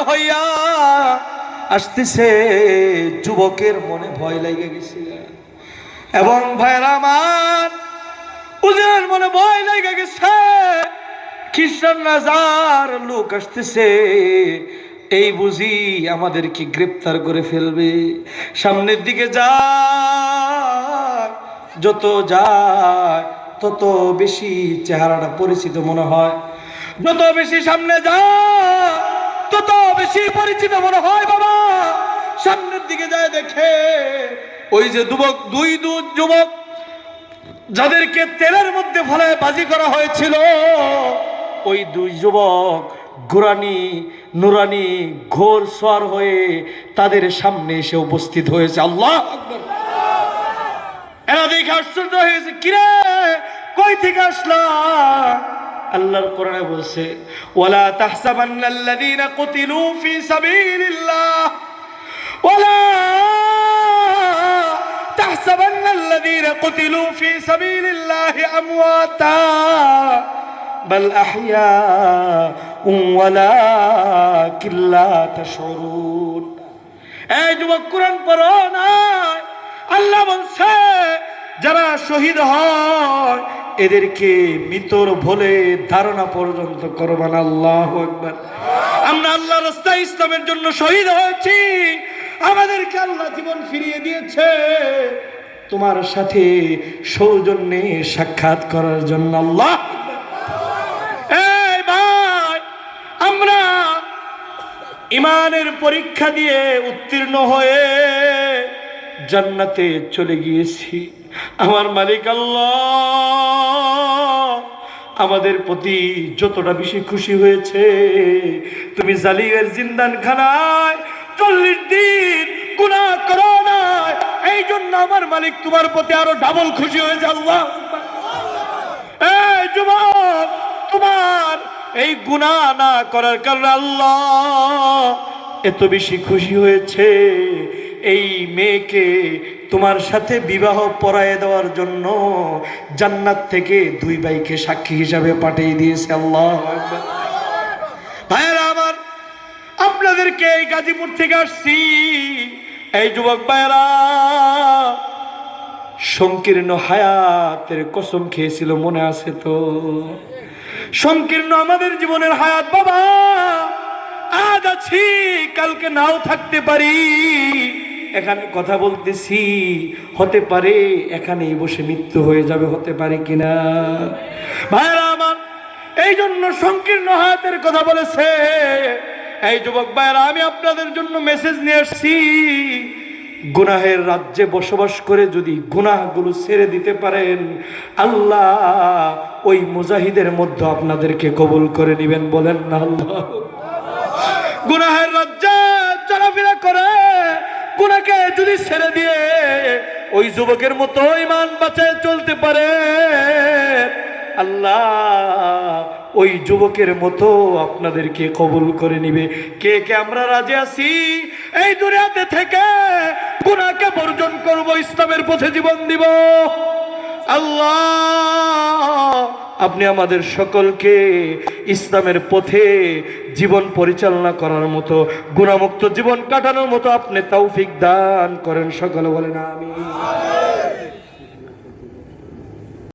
হইয়া আসতেছে, যুবকের মনে ভয় লেগে গেছে। এবং ভাইরা আমার, উজিরের মনে ভয় লেগে গেছে, খ্রিস্টান রাজার লোক আসতেছে, এই বুঝি আমাদেরকে গ্রেপ্তার করে ফেলবে। সামনের দিকে যায়, যত যায় তত বেশি চেহারাটা পরিচিত মনে হয়, যত বেশি সামনে যায় তত বেশি পরিচিত মনে হয়। বাবা সামনের দিকে যায়, দেখে ওই যে দুই যুবক যাদেরকে তেলের মধ্যে ফেলে বাজি করা হয়েছিল, ওই দুই যুবক গুরানি নুরানি ঘোর সোয়ার হয়ে তাদের সামনে এসে উপস্থিত হয়েছে। আল্লাহ আকবার! এরা দেখে আশ্চর্য হয়েছে, কিরে কই থেকে আসলা? আল্লাহর কোরআনে বলছে, ওয়ালা তাহসাবান্নাল্লাযীনা কুতিলু ফি সাবিলিল্লাহ ওয়ালা তাহসাবান্নাল্লাযীনা কুতিলু ফি সাবিলিল্লাহি আমওয়াতা বাল আহইয়াউ ওয়ালাকিন লা তাশউরুন। এই যুবক, কোরআন পড়ো না। আল্লাহ বলছে, যারা শহীদ হয় এদেরকে মৃতর ভোলে ধারণা পর্যন্ত করবে না। আল্লাহু আকবার! আমরা আল্লাহর রাস্তায় ইসলামের জন্য শহীদ হয়েছি, আমাদেরকে আল্লাহ জীবন ফিরিয়ে দিয়েছে তোমার সাথে সৌজন্যে সাক্ষাৎ করার জন্য। আল্লাহ! এই ভাই, আমরা ঈমানের পরীক্ষা দিয়ে উত্তীর্ণ হয়ে জান্নাতে চলে গিয়েছি। আমার মালিক আল্লাহ আমাদের প্রতি যতটা বেশি খুশি হয়েছে, তুমি জালিমের জিন্দানখানায় 40 দিন গুনাহ করো না, এই জন্য আমার মালিক তোমার প্রতি আরো ডাবল খুশি হয়েছে। আল্লাহ! এই যুবক, তোমার এই গুনাহ না করার কারণে আল্লাহ এত বেশি খুশি হয়েছে, এই মেয়েকে তোমার সাথে বিবাহ পড়ায় দেওয়ার জন্য জান্নাত থেকে 2 ভাইকে সাক্ষী হিসাবে পাঠিয়ে দিয়েছে। আল্লাহ আকবার! ভাইরা আমার, আপনাদেরকে এই গাজীপুর থেকে আসছি, এই যুবক ভাইরা সংকীর্ণ হায়াতের কসম খেয়েছিল, মনে আছে তো? সংকীর্ণ আমাদের জীবনের হায়াত বাবা, আজ আছি কালকে নাও থাকতে পারি। এখানে কথা বলতেছি, হতে পারে এখানেই বসে মৃত্যু হয়ে যাবে, হতে পারে কিনা? ভাইরা আমার, এই জন্য সংকীর্ণ হায়াতের কথা বলেছে। এই যুবক ভাইরা, আমি আপনাদের জন্য মেসেজ নিয়ে আসছি। গুনাহের রাজ্যে বসবাস করে যদি গুনাহগুলো ছেড়ে দিতে পারেন, আল্লাহ ওই মুজাহিদের মধ্যে আপনাদেরকে কবুল করে নেবেন। বলেন না আল্লাহ! গুনাহের রাজ্যে চলাফেরা করে গুনাহকে যদি ছেড়ে দিয়ে ওই যুবকের মতো ঈমান বাঁচায় চলতে পারে, আল্লাহ ওই যুবকের মতো আপনাদেরকে কবুল করে নিবে। কে কে আমরা রাজি আছি এই দুনিয়াতে থেকে গুনাহকে বর্জন করব, ইসলামের পথে জীবন দিব? আল্লাহ আপনি আমাদের সকলকে ইসলামের পথে জীবন পরিচালনা করার মতো, গুনাহমুক্ত জীবন কাটানোর মতো আপনি তৌফিক দান করেন। সকলে বলেন আমিন।